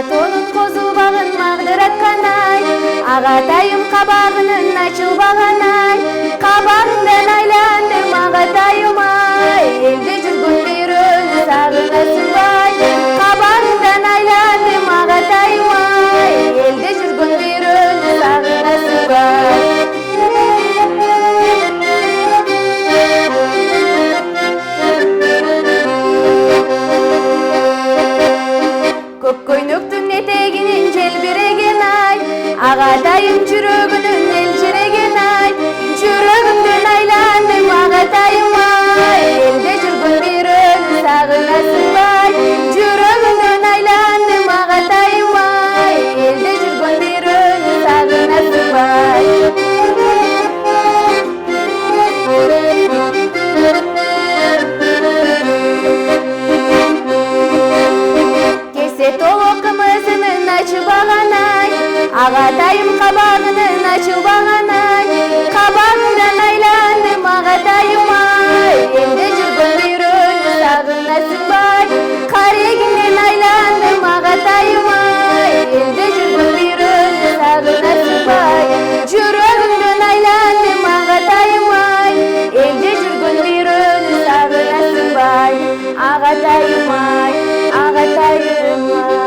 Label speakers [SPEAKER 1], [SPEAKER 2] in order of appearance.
[SPEAKER 1] тонын қозылбағын мағдыратқан ай, ағатайым қабағының ашылбаған ай, қабағыңдан айландым ағатайым ай, елде жүрген бүйрін сағынасың бай, қабағыңдан айландым ағатайым ай, елде жүрген бүйрін сағынасың бай. Көк көйнөктің етегінен желбіреген ай, ағатайым жүрегінің елжіреген ай, жүрегімден айландым ағатайым ай, елде жүрген бүйрін сағынасың бай, жүрегімден айландым ағатайым ай, елде жүрген бүйрін сағынасың бай. Толы қымызының ашылбаған ай, ағатайым қабағының ашылбаған ай, қабағыңдан айландым ағатайым ай, елде жүрген бүйрін сағынасың бай, қарегіңнен айландым ағатайым ай, елде жүрген бүйрін сағынасың бай, жүрегіңден айландым ағатайым ай, елде жүрген бүйрін сағынасың бай, ағатайым ай, ағатайым ай.